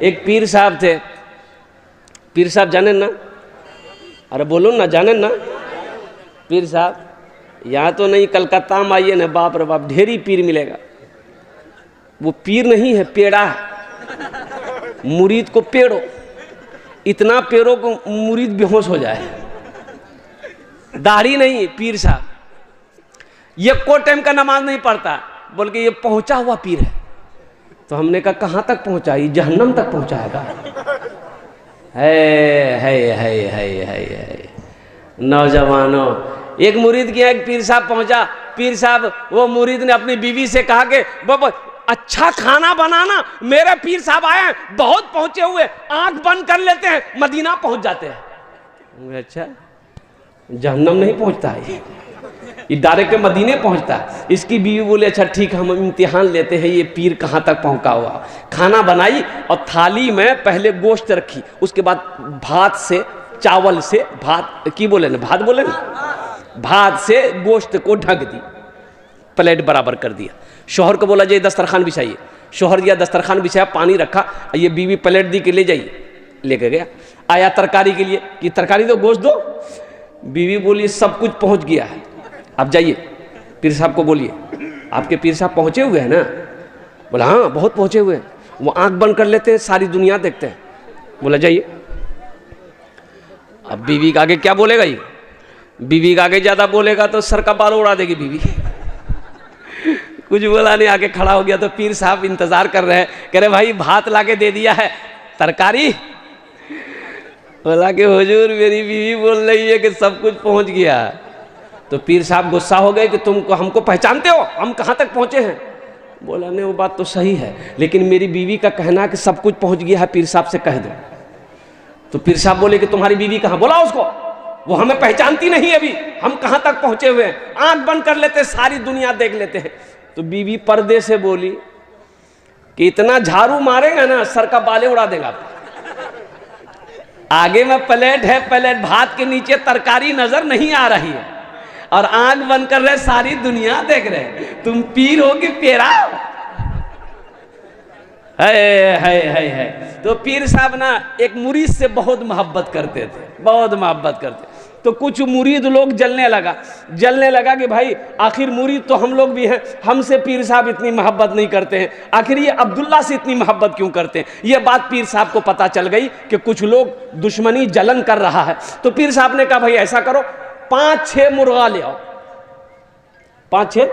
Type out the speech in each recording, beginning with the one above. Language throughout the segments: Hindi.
एक पीर साहब थे। पीर साहब जाने ना? अरे बोलो ना, जाने ना? पीर साहब यहाँ तो नहीं, कलकत्ता में आइए ना, बाप रे बाप ढेरी पीर मिलेगा। वो पीर नहीं है, पेड़ा है। मुरीद को पेड़ो, इतना पेड़ो को मुरीद बेहोश हो जाए। दाढ़ी नहीं, पीर साहब ये को टाइम का नमाज नहीं पढ़ता, बोल के ये पहुंचा हुआ पीर है। तो हमने कहा कहाँ तक पहुंचा? ये जहन्नम तक पहुंचाएगा। है नौजवानों, एक मुरीद किया, एक पीर साहब पहुंचा। पीर साहब, वो मुरीद ने अपनी बीवी से कहा कि बाबा अच्छा खाना बनाना, मेरे पीर साहब आए हैं, बहुत पहुंचे हुए, आंख बंद कर लेते हैं, मदीना पहुंच जाते हैं। अच्छा, जहन्नम नहीं पहुंचता है ये डायरेक्ट मदीने पहुंचता है। इसकी बीवी बोले अच्छा ठीक, हम इम्तिहान लेते हैं ये पीर कहाँ तक पहुंचा हुआ। खाना बनाई और थाली में पहले गोश्त रखी, उसके बाद भात से, चावल से, भात की बोले ना, भात बोले ना, भात से गोश्त को ढक दी, प्लेट बराबर कर दिया। शोहर को बोला जाइए दस्तरखान बिछाइए। शोहर दिया, दस्तरखान बिछाया, पानी रखा, ये बीवी प्लेट दी कि ले जाइए, लेके गया। आया तरकारी के लिए कि तरकारी दो, गोश्त दो। बीवी बोली सब कुछ पहुंच गया है, अब जाइए पीर साहब को बोलिए आपके पीर साहब पहुंचे हुए हैं ना? बोला हाँ बहुत पहुंचे हुए हैं, वो आंख बंद कर लेते हैं, सारी दुनिया देखते हैं। बोला जाइए। अब बीवी के आगे क्या बोलेगा ये? बीवी के आगे ज्यादा बोलेगा तो सर का बाल उड़ा देगी बीवी। कुछ बोला नहीं, आगे खड़ा हो गया। तो पीर साहब इंतजार कर रहे हैं, कह रहे भाई भात लाके दे दिया है, तरकारी? बोला कि हुजूर मेरी बीवी बोल रही है कि सब कुछ पहुंच गया। तो पीर साहब गुस्सा हो गए कि तुमको हमको पहचानते हो, हम कहाँ तक पहुंचे हैं? बोला नहीं वो बात तो सही है, लेकिन मेरी बीवी का कहना है कि सब कुछ पहुंच गया है, पीर साहब से कह दो। तो पीर साहब बोले कि तुम्हारी बीवी कहाँ? बोला उसको, वो हमें पहचानती नहीं अभी, हम कहाँ तक पहुंचे हुए हैं, आंख बंद कर लेते, सारी दुनिया देख लेते हैं। तो बीवी पर्दे से बोली कि इतना झाड़ू मारेगा ना सर का बाले उड़ा देगा। आगे में प्लेट है, प्लेट भात के नीचे तरकारी नजर नहीं आ रही है और आंख बंद कर रहे, सारी दुनिया देख रहे, तुम पीर हो कि पेड़ा? है। तो पीर साहब ना एक मुरीद से बहुत मोहब्बत करते थे, बहुत मोहब्बत करते। तो कुछ मुरीद लोग जलने लगा कि भाई आखिर मुरीद तो हम लोग भी हैं, हमसे पीर साहब इतनी मोहब्बत नहीं करते हैं, आखिर ये अब्दुल्ला से इतनी मोहब्बत क्यों करते हैं? ये बात पीर साहब को पता चल गई कि कुछ लोग दुश्मनी जलन कर रहा है। तो पीर साहब ने कहा भाई ऐसा करो, 5-6 मुर्गा ले आओ, 5-6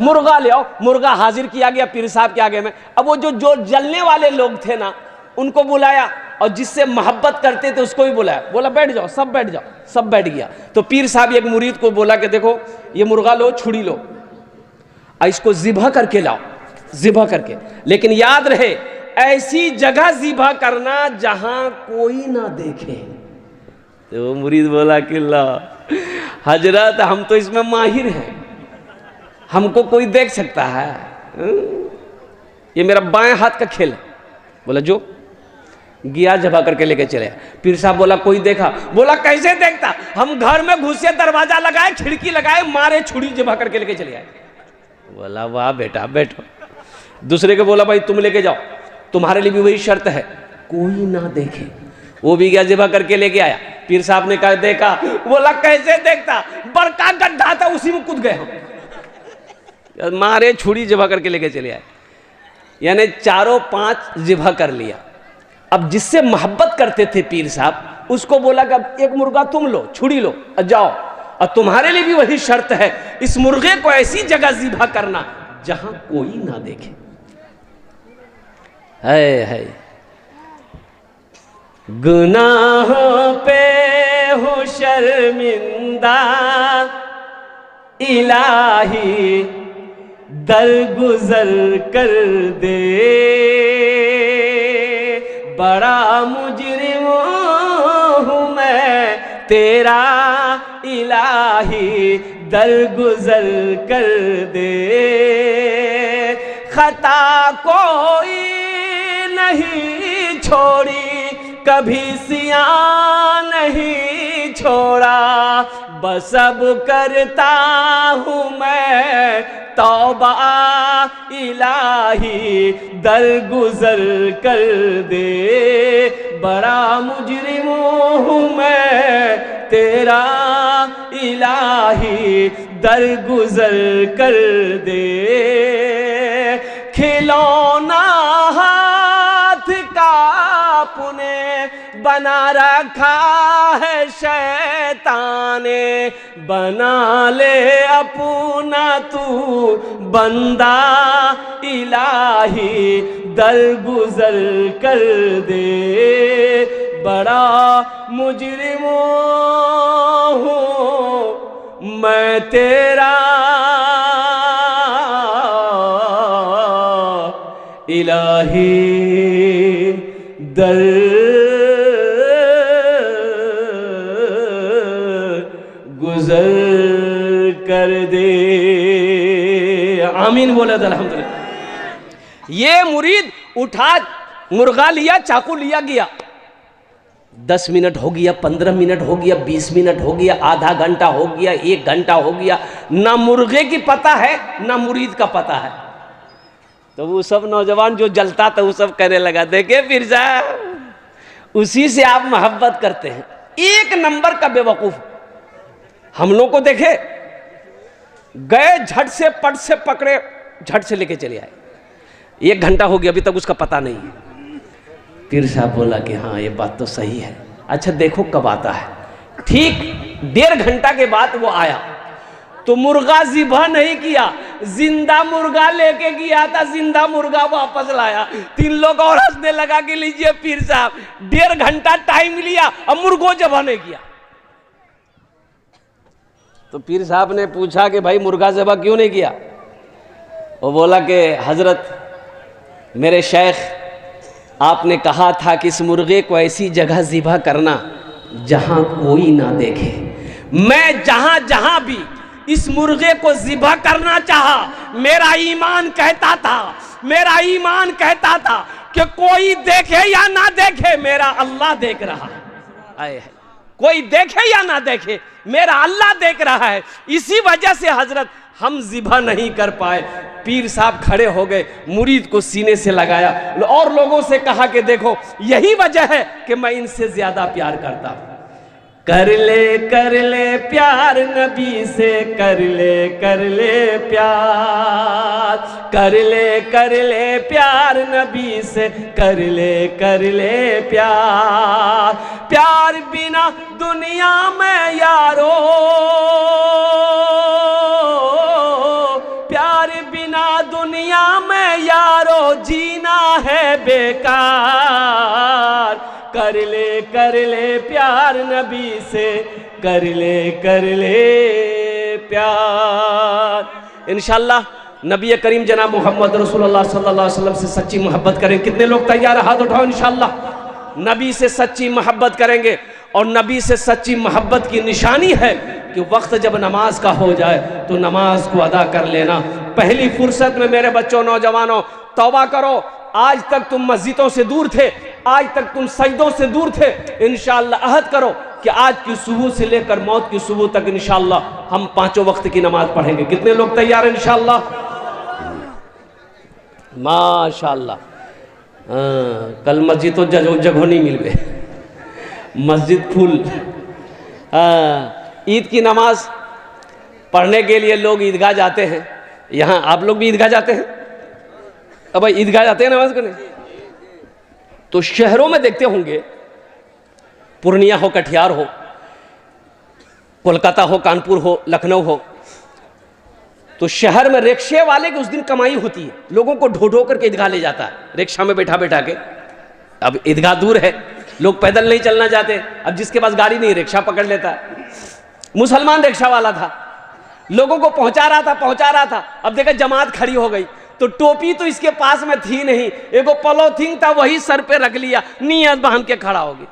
मुर्गा ले आओ। मुर्गा हाजिर किया गया पीर साहब के आगे में। अब वो जो जलने वाले लोग थे ना, उनको बुलाया और जिससे मोहब्बत करते थे उसको भी बुलाया। बोला बैठ जाओ, सब बैठ जाओ, सब बैठ गया। तो पीर साहब एक मुरीद को बोला कि देखो ये मुर्गा लो, छुरी लो और इसको ज़िबह करके लाओ, ज़िबह करके, लेकिन याद रहे ऐसी जगह ज़िबह करना जहां कोई ना देखे। तो वो मुरीद बोला कि ला हजरत हम तो इसमें माहिर हैं, हमको कोई देख सकता है, ये मेरा बाएं हाथ का खेल है। बोला जो गया, जबा करके लेके चले। पीर साहब बोला कोई देखा? बोला कैसे देखता, हम घर में घुसे, दरवाजा लगाए, खिड़की लगाए, मारे, छुरी जबा करके लेके चले आए। बोला वाह बेटा बैठो। दूसरे को बोला भाई तुम लेके जाओ, तुम्हारे लिए भी वही शर्त है, कोई ना देखे। वो भी गया, जबा करके लेके आया। पीर साहब ने कहा देखा? बोला कैसे देखता, बड़का गड्ढा था उसी में कूद गए हम, मारे, छुरी जबा करके लेके चले आए। यानी 4-5 जिबा कर लिया। अब जिससे मोहब्बत करते थे पीर साहब, उसको बोला कि अब एक मुर्गा तुम लो, छुरी लो और जाओ, और तुम्हारे लिए भी वही शर्त है, इस मुर्गे को ऐसी जगह ज़िबा करना जहां कोई ना देखे। है गुनाहों पे हो शर्मिंदा इलाही, दरगुजर कर दे, बड़ा मुजरिम हूँ मैं तेरा इलाही, दरगुजर कर दे। खता कोई नहीं छोड़ी, कभी सिया नहीं छोड़ा, बस अब करता हूँ मैं तौबा, इलाही दरगुजर कर दे, बड़ा मुजरिम हूँ मैं तेरा, इलाही दरगुजर कर दे। खिलौना हाथ का अपने बना रखा है शैतान ने, बना ले अपना तू बंदा, इलाही दरगुजर कर दे, बड़ा मुजरिम हूँ मैं तेरा, इलाही दर गुजर कर दे। आमीन बोले तो अल्हम्दुलिल्लाह। ये मुरीद उठा, मुर्गा लिया, चाकू लिया, गया 10 मिनट हो गया, 15 मिनट हो गया, 20 मिनट हो गया, आधा घंटा हो गया, 1 घंटा हो गया, ना मुर्गे की पता है ना मुरीद का पता है। तो वो सब नौजवान जो जलता था वो सब कहने लगा, देखे फिर साहब उसी से आप मोहब्बत करते हैं, 1 नंबर का बेवकूफ। हम लोग को देखे, गए झट से पट से पकड़े, झट से लेके चले आए, 1 घंटा हो गया अभी तक उसका पता नहीं है। पीर साहब बोला कि हाँ ये बात तो सही है, अच्छा देखो कब आता है। ठीक 1.5 घंटा के बाद वो आया, तो मुर्गा ज़िबा नहीं किया, जिंदा मुर्गा लेके गया था, जिंदा मुर्गा वापस लाया। 3 लोग और हंसने लगा कि लीजिए पीर साहब 1.5 घंटा टाइम लिया और मुर्गो ज़िबा नहीं किया। तो पीर साहब ने पूछा कि भाई मुर्गा ज़िबा क्यों नहीं किया? वो बोला कि हजरत मेरे शेख आपने कहा था कि इस मुर्गे को ऐसी जगह ज़िबा करना जहां कोई ना देखे। मैं जहां जहां भी इस मुर्गे को ज़िबा करना चाहा, मेरा ईमान कहता था, मेरा ईमान कहता था कि कोई देखे या ना देखे मेरा अल्लाह देख रहा है। कोई देखे या ना देखे मेरा अल्लाह देख रहा है। इसी वजह से हजरत हम ज़िबा नहीं कर पाए। पीर साहब खड़े हो गए, मुरीद को सीने से लगाया और लोगों से कहा कि देखो यही वजह है कि मैं इनसे ज्यादा प्यार करता हूं। कर ले प्यार नबी से, कर ले प्यार, कर ले प्यार नबी से, कर ले प्यार। प्यार बिना दुनिया में यारो, प्यार बिना दुनिया में यारो जीना है बेकार। कर ले प्यार नबी से, कर ले प्यार। इंशाअल्लाह नबी करीम जनाब मोहम्मद रसूलुल्लाह सल्लल्लाहु अलैहि वसल्लम से सच्ची मोहब्बत करें। कितने लोग तैयार हैं? हाथ उठाओ। इंशाअल्लाह नबी से सच्ची मोहब्बत करेंगे। और नबी से सच्ची मोहब्बत की निशानी है कि वक्त जब नमाज का हो जाए तो नमाज को अदा कर लेना। पहली फुर्सत में मेरे बच्चों, नौजवानों, तौबा करो। आज तक तुम मस्जिदों से दूर थे, आज तक तुम सजदों से दूर थे। इंशाअल्लाह अहद करो कि आज की सुबह से लेकर मौत की सुबह तक इंशाअल्लाह हम 5 वक्त की नमाज पढ़ेंगे। कितने लोग तैयार हैं? इंशाअल्लाह माशाअल्लाह। कल मस्जिद तो जगह नहीं मिल गए, मस्जिद फुल। ईद की नमाज पढ़ने के लिए लोग ईदगाह जाते हैं। यहाँ आप लोग भी ईदगाह जाते हैं? अब भाई ईदगाह जाते हैं नमाज करने। तो शहरों में देखते होंगे, पूर्णिया हो, कटिहार हो, कोलकाता हो, कानपुर हो, लखनऊ हो, तो शहर में रिक्शे वाले की उस दिन कमाई होती है। लोगों को ढो ढो करके ईदगाह ले जाता है, रिक्शा में बैठा बैठा के। अब ईदगाह दूर है, लोग पैदल नहीं चलना चाहते। अब जिसके पास गाड़ी नहीं, रिक्शा पकड़ लेता है। मुसलमान रिक्शा वाला था, लोगों को पहुंचा रहा था। अब देखा जमात खड़ी हो गई, तो टोपी तो इसके पास में थी नहीं, एगो पॉलीथीन था वही सर पे रख लिया, नियत बांध के खड़ा हो गया।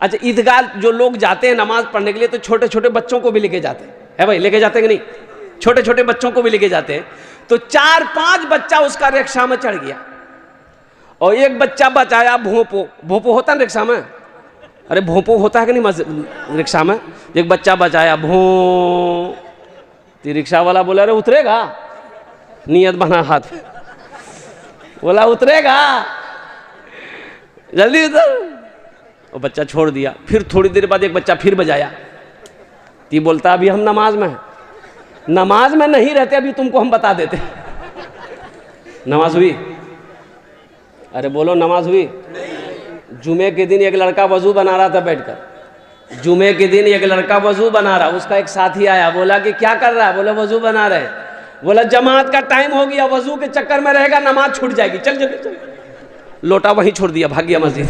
अच्छा, ईदगाह जो लोग जाते हैं नमाज पढ़ने के लिए तो छोटे छोटे बच्चों को भी लेके जाते हैं, है भाई? लेके जाते हैं कि नहीं? छोटे छोटे बच्चों को भी लेके जाते हैं। तो 4-5 बच्चा उसका रिक्शा में चढ़ गया और एक बच्चा बचाया भोपो। भोपो होता है रिक्शा में, अरे भोंपो होता है कि नहीं रिक्शा में? एक बच्चा बचाया भों, तो रिक्शा वाला बोला अरे उतरेगा, नियत बना हाथ में, बोला उतरेगा जल्दी उतर, और बच्चा छोड़ दिया। फिर थोड़ी देर बाद एक बच्चा फिर बजाया, तो बोलता अभी हम नमाज में हैं, नमाज में नहीं रहते अभी तुमको हम बता देते। नमाज हुई? अरे बोलो नमाज हुई? जुमे के दिन एक लड़का वजू बना रहा था बैठकर, जुमे के दिन एक लड़का वजू बना रहा, उसका एक साथी आया, बोला कि क्या कर रहा है? बोला वजू बना रहे। बोला जमात का टाइम हो गया, वजू के चक्कर में रहेगा, नमाज छूट जाएगी, चल जल्दी चल। लोटा वहीं छोड़ दिया, भाग गया मस्जिद।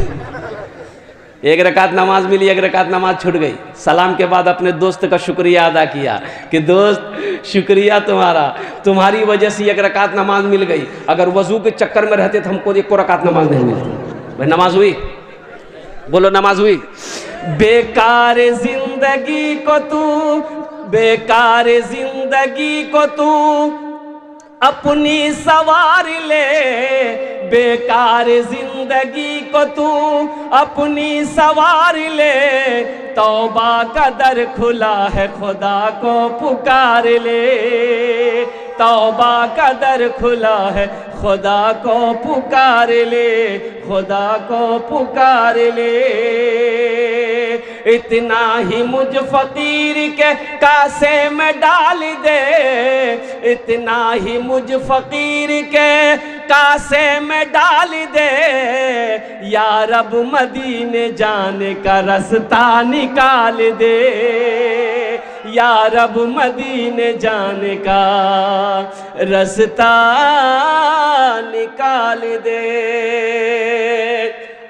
एक रकात नमाज मिली, एक रकात नमाज छूट गई। सलाम के बाद अपने दोस्त का शुक्रिया अदा किया कि दोस्त शुक्रिया तुम्हारा, तुम्हारी वजह से एक रकात नमाज मिल गई, अगर वजू के चक्कर में रहते तो हमको एक को रकात नमाज नहीं मिलती। भाई नमाज हुई? बोलो नमाज हुई? बेकार जिंदगी को तू, बेकार जिंदगी को तू अपनी सवार ले, बेकार जिंदगी को तू अपनी सवार ले, तौबा का दर खुला है खुदा को पुकार ले, तौबा का दर खुला है खुदा को पुकार ले, खुदा को पुकार ले। इतना ही मुझ फकीर के कासे में डाल दे, इतना ही मुझ फकीर के कासे में डाल दे, या रब मदीने जाने का रास्ता निकाल दे, या रब मदीने जाने का रास्ता निकाल दे।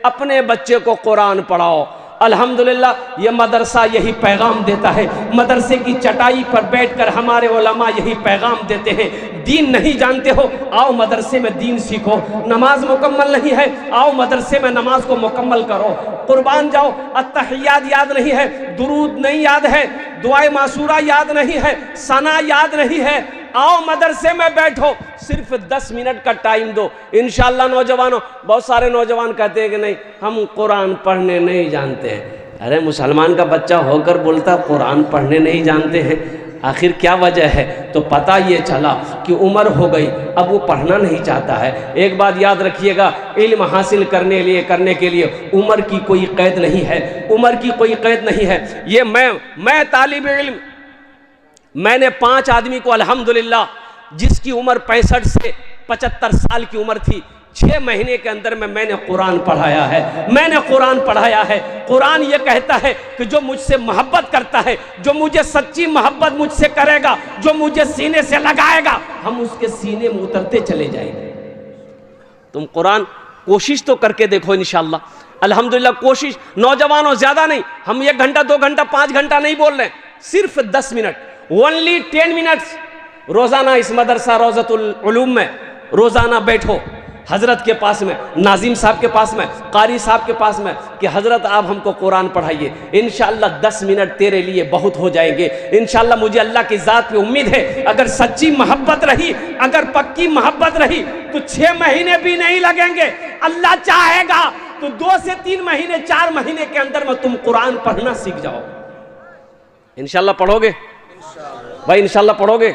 अपने बच्चे को कुरान पढ़ाओ। अल्हम्दुलिल्लाह ये मदरसा यही पैगाम देता है, मदरसे की चटाई पर बैठकर हमारे उलमा यही पैगाम देते हैं, दीन नहीं जानते हो आओ मदरसे में दीन सीखो, नमाज मुकम्मल नहीं है आओ मदरसे में नमाज को मुकम्मल करो, कुर्बान जाओ अत्तहियात याद नहीं है, दुरूद नहीं याद है, दुआए मासूरा याद नहीं है, सना याद नहीं है, आओ मदरसे में बैठो, सिर्फ 10 मिनट का टाइम दो। इंशाअल्लाह नौजवानों, बहुत सारे नौजवान कहते हैं कि नहीं हम कुरान पढ़ने नहीं जानते हैं। अरे मुसलमान का बच्चा होकर बोलता कुरान पढ़ने नहीं जानते हैं, आखिर क्या वजह है? तो पता ये चला कि उम्र हो गई, अब वो पढ़ना नहीं चाहता है। एक बात याद रखिएगा, इल्म हासिल करने के लिए उम्र की कोई कैद नहीं है, उम्र की कोई कैद नहीं है। ये मैं तालिब इल्म, मैंने 5 आदमी को अल्हम्दुलिल्लाह जिसकी उम्र 65 से 75 साल की उम्र थी, 6 महीने के अंदर में मैंने कुरान पढ़ाया है, मैंने कुरान पढ़ाया है। कुरान ये कहता है कि जो मुझसे मोहब्बत करता है, जो मुझे सच्ची मोहब्बत मुझसे करेगा, जो मुझे सीने से लगाएगा, हम उसके सीने में उतरते चले जाएंगे। तुम कुरान कोशिश तो करके देखो इंशाअल्लाह। अल्हम्दुलिल्लाह कोशिश, नौजवानों ज्यादा नहीं, हम 1 घंटा 2 घंटा 5 घंटा नहीं बोल रहे, सिर्फ 10 मिनट, ओनली 10 मिनट्स रोजाना इस मदरसा रोज़तुल उलूम में रोजाना बैठो, हजरत के पास में, नाजिम साहब के पास में, कारी साहब के पास में कि हजरत आप हमको कुरान पढ़ाइए। इंशाअल्लाह 10 मिनट तेरे लिए बहुत हो जाएंगे। इंशाअल्लाह मुझे अल्लाह की ज़ात पे उम्मीद है, अगर सच्ची मोहब्बत रही, अगर पक्की मोहब्बत रही तो 6 महीने भी नहीं लगेंगे। अल्लाह चाहेगा तो 2 से 3 महीने 4 महीने के अंदर में तुम कुरान पढ़ना सीख जाओ। इंशाअल्लाह पढ़ोगे भाई, इंशाअल्लाह पढ़ोगे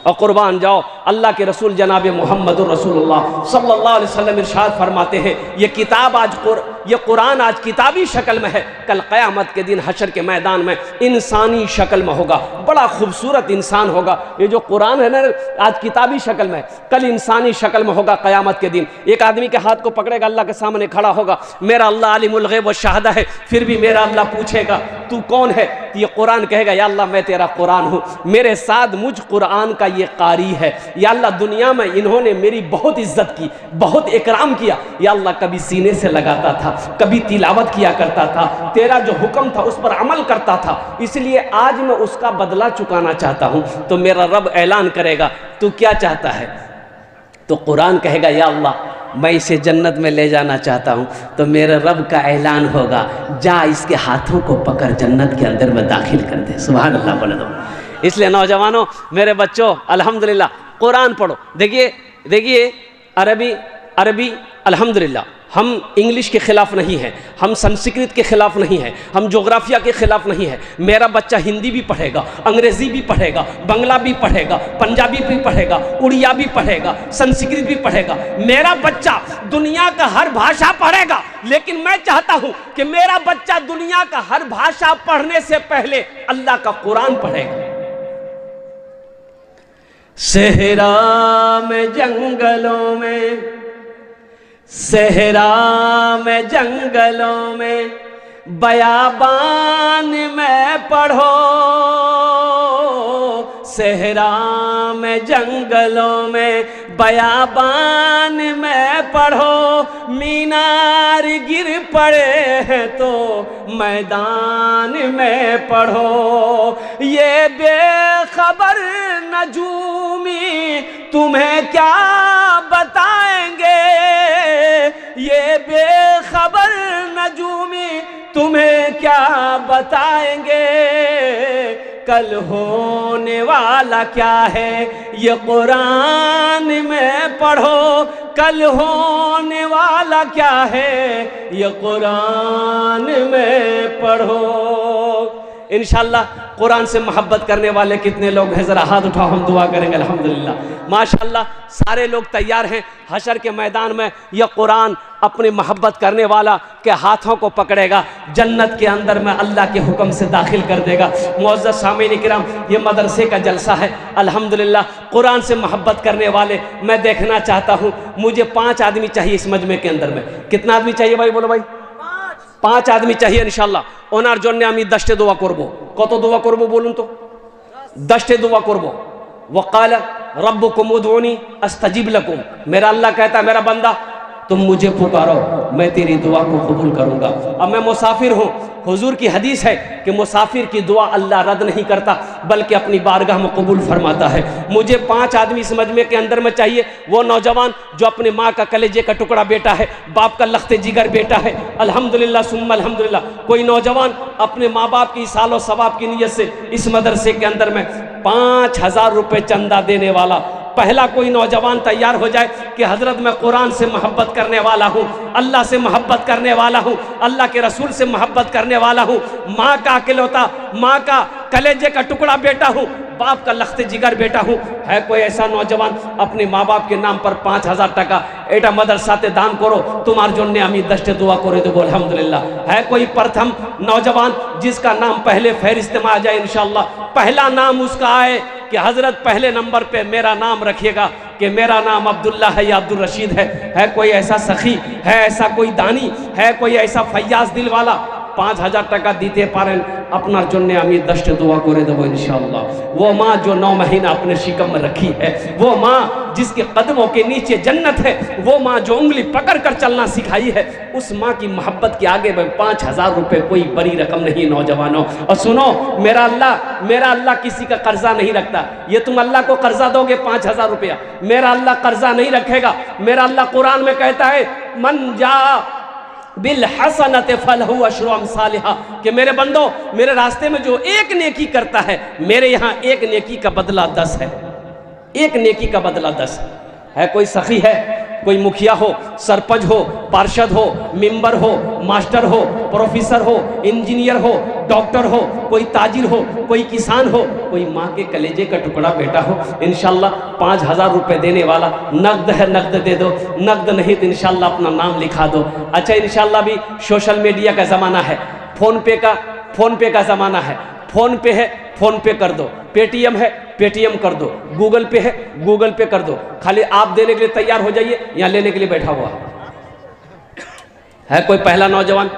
और कुर्बान जाओ। अल्लाह के रसूल जनाब मोहम्मदुर रसूलुल्लाह सल्लल्लाहु अलैहि वसल्लम इरशाद फरमाते हैं, ये किताब आज ये कुरान आज किताबी शक्ल में है, कल क़यामत के दिन हशर के मैदान में इंसानी शक्ल में होगा, बड़ा खूबसूरत इंसान होगा। ये जो कुरान है ना आज किताबी शक्ल में है, कल इंसानी शक्ल में होगा क़यामत के दिन। एक आदमी के हाथ को पकड़ेगा, अल्लाह के सामने खड़ा होगा, मेरा अल्लाह आलिमुल गैब व शहादा है, फिर भी मेरा अल्लाह पूछेगा तू कौन है? तो ये कुरान कहेगा या अल्लाह मैं तेरा कुरान हूँ, मेरे साथ मुझ कुरान का ये कारी है, या अल्लाह दुनिया में इन्होंने मेरी बहुत इज्जत की, बहुत इकराम किया, या अल्लाह कभी सीने से लगाता था, कभी तिलावत किया करता था, तेरा जो हुक्म था उस पर अमल करता था, इसलिए आज मैं उसका बदला चुकाना चाहता हूँ। तो मेरा रब ऐलान करेगा तू क्या चाहता है? तो कुरान कहेगा या अल्लाह मैं इसे जन्नत में ले जाना चाहता हूँ। तो मेरे रब का ऐलान होगा जा इसके हाथों को पकड़ जन्नत के अंदर में दाखिल कर दे। सुभान अल्लाह बोले दो। इसलिए नौजवानों, मेरे बच्चों, अल्हम्दुलिल्लाह कुरान पढ़ो। देखिए अरबी अल्हम्दुलिल्लाह हम इंग्लिश के ख़िलाफ़ नहीं हैं, हम संस्कृत के ख़िलाफ़ नहीं हैं, हम जोग्राफिया के ख़िलाफ़ नहीं है। मेरा बच्चा हिंदी भी पढ़ेगा, अंग्रेज़ी भी पढ़ेगा, बंगला भी पढ़ेगा, पंजाबी भी पढ़ेगा, उड़िया भी पढ़ेगा, संस्कृत भी पढ़ेगा। मेरा बच्चा दुनिया का हर भाषा पढ़ेगा, लेकिन मैं चाहता हूँ कि मेरा बच्चा दुनिया का हर भाषा पढ़ने से पहले अल्लाह का कुरान पढ़ेगा। सहरा में जंगलों में, सहरा में जंगलों में, बयाबान में पढ़ो। सहरा में जंगलों में, बयाबान में पढ़ो। मीनार गिर पड़े हैं तो मैदान में पढ़ो। ये बेखबर नजूमी तुम्हें क्या बताएंगे, ये बेखबर नजूमी तुम्हें क्या बताएंगे। कल होने वाला क्या है ये कुरान में पढ़ो। कल होने वाला क्या है ये कुरान में पढ़ो। इंशाअल्लाह कुरान से मोहब्बत करने वाले कितने लोग हैं, ज़रा हाथ उठाओ, हम दुआ करेंगे। अल्हम्दुलिल्लाह, माशाअल्लाह, सारे लोग तैयार हैं। हशर के मैदान में यह कुरान अपनी मोहब्बत करने वाला के हाथों को पकड़ेगा, जन्नत के अंदर में अल्लाह के हुक्म से दाखिल कर देगा। मुअज़्ज़ज़ सामीन किराम, ये मदरसे का जलसा है। अल्हम्दुलिल्लाह, कुरान से मोहब्बत करने वाले मैं देखना चाहता हूँ। मुझे 5 आदमी चाहिए इस मजमे के अंदर में। कितना आदमी चाहिए भाई, बोलो भाई? 5 आदमी चाहिए इंशाल्लाह। ওনার জন্য আমি 10টা দোয়া করব। কত দোয়া করব বলুন তো? 10টা দোয়া করব। वक़ाल रब्बुकुम उदऊनी अस्तजिब लकुम, मेरा अल्लाह कहता है मेरा बंदा तुम मुझे पुकारो, मैं तेरी दुआ को कबूल करूंगा। अब मैं मुसाफिर हूँ, हुजूर की हदीस है कि मुसाफिर की दुआ अल्लाह रद्द नहीं करता बल्कि अपनी बारगाह में कबूल फरमाता है। मुझे 5 आदमी इस मजमे के अंदर में चाहिए। वो नौजवान जो अपने माँ का कलेजे का टुकड़ा बेटा है, बाप का लख्ते जिगर बेटा है, अल्हम्दुलिल्लाह सुम्मा अल्हम्दुलिल्लाह। कोई नौजवान अपने माँ बाप की सालो सवाब की नीयत से इस मदरसे के अंदर में 5000 रुपये चंदा देने वाला पहला कोई नौजवान तैयार हो जाए कि हज़रत मैं कुरान से मोहब्बत करने वाला हूँ, अल्लाह से मोहब्बत करने वाला हूँ, अल्लाह के रसूल से मोहब्बत करने वाला हूँ, माँ का अकेलौता, माँ का कलेजे का टुकड़ा बेटा हूँ, बाप का लख्ते जिगर बेटा हूँ। है कोई ऐसा नौजवान अपने माँ बाप के नाम पर 5000 টাকা এটা मदरसाते दान करो, तुम्हार जन्य আমি 10টা दुआ करे देबो अल्हम्दुलिल्लाह। है कोई प्रथम नौजवान जिसका नाम पहले फहरिस्त में आ जाए इंशाअल्लाह, पहला नाम उसका आए कि हज़रत पहले नंबर पे मेरा नाम रखिएगा कि मेरा नाम अब्दुल्ला है या अब्दुल रशीद है। है कोई ऐसा सखी, है ऐसा कोई दानी, है कोई ऐसा फैयाज दिल वाला 5000 টাকা দিতে পারেন, আপনার জন্য আমি 10টা দোয়া করে দেবো इंशाअल्लाह। वो माँ जो 9 महीना अपने शिकम में रखी है, वो माँ जिसके कदमों के नीचे जन्नत है, वो माँ जो उंगली पकड़ कर चलना सिखाई है, उस माँ की मोहब्बत के आगे में 5000 रुपये कोई बड़ी रकम नहीं नौजवानों। और सुनो, मेरा अल्लाह किसी का कर्जा नहीं रखता। ये तुम अल्लाह को कर्जा दोगे 5000 रुपया, मेरा अल्लाह कर्जा नहीं रखेगा। मेरा अल्लाह कुरान में कहता है मन जा बिल हसनत फलहु अशरु अमसालिहा, कि मेरे बंदो मेरे रास्ते में जो एक नेकी करता है, मेरे यहाँ एक नेकी का बदला 10 है। एक नेकी का बदला 10 है। कोई सखी है, कोई मुखिया हो, सरपंच हो, पार्षद हो, मेंबर हो, मास्टर हो, प्रोफेसर हो, इंजीनियर हो, डॉक्टर हो, कोई ताजिर हो, कोई किसान हो, कोई माँ के कलेजे का टुकड़ा बेटा हो, इंशाल्लाह 5000 रुपये देने वाला नकद है, नकद दे दो, नकद नहीं तो इंशाल्लाह अपना नाम लिखा दो। अच्छा, इंशाल्लाह भी सोशल मीडिया का ज़माना है, फ़ोन पे का ज़माना है। फ़ोन पे है, फ़ोन पे कर दो, पेटीएम है, पेटीएम कर दो, गूगल पे है, गूगल पे कर दो। खाली आप देने के लिए तैयार हो जाइए, यहाँ लेने के लिए बैठा हुआ है। कोई पहला नौजवान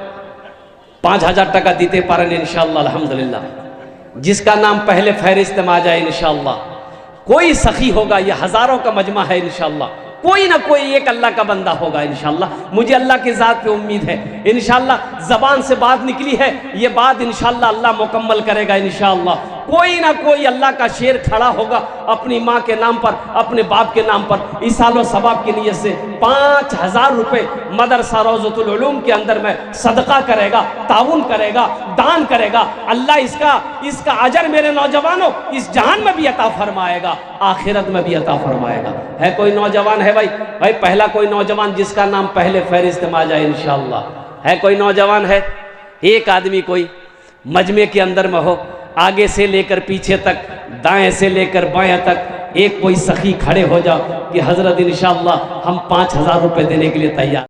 5000 টাকা दीते पारें इंशाअल्लाह अल्हम्दुलिल्लाह, जिसका नाम पहले फहरिस्त में आ जाए इंशाअल्लाह। कोई सखी होगा, ये हज़ारों का मजमा है इंशाअल्लाह, कोई ना कोई एक अल्लाह का बंदा होगा इंशाअल्लाह। मुझे अल्लाह की ज़ात पे उम्मीद है इंशाअल्लाह। ज़बान से बात निकली है, ये बात इंशाअल्लाह अल्लाह मुकम्मल करेगा इंशाअल्लाह। कोई ना कोई अल्लाह का शेर खड़ा होगा अपनी माँ के नाम पर, अपने बाप के नाम पर, इसालो सवाब की नीयत से 5000 रुपये मदरसा रोज़तुल उलूम के अंदर में सदका करेगा, ताउन करेगा, दान करेगा। अल्लाह इसका अजर मेरे नौजवानों इस जहान में भी अता फरमाएगा, आखिरत में भी अता फरमाएगा। है कोई नौजवान है भाई? पहला कोई नौजवान जिसका नाम पहले फहरिस्त में आ जाए इंशाअल्लाह। है कोई नौजवान है? एक आदमी कोई मजमे के अंदर में हो, आगे से लेकर पीछे तक, दाएं से लेकर बाएं तक, एक कोई सखी खड़े हो जाओ कि हजरत इंशाअल्लाह हम 5000 रुपये देने के लिए तैयार।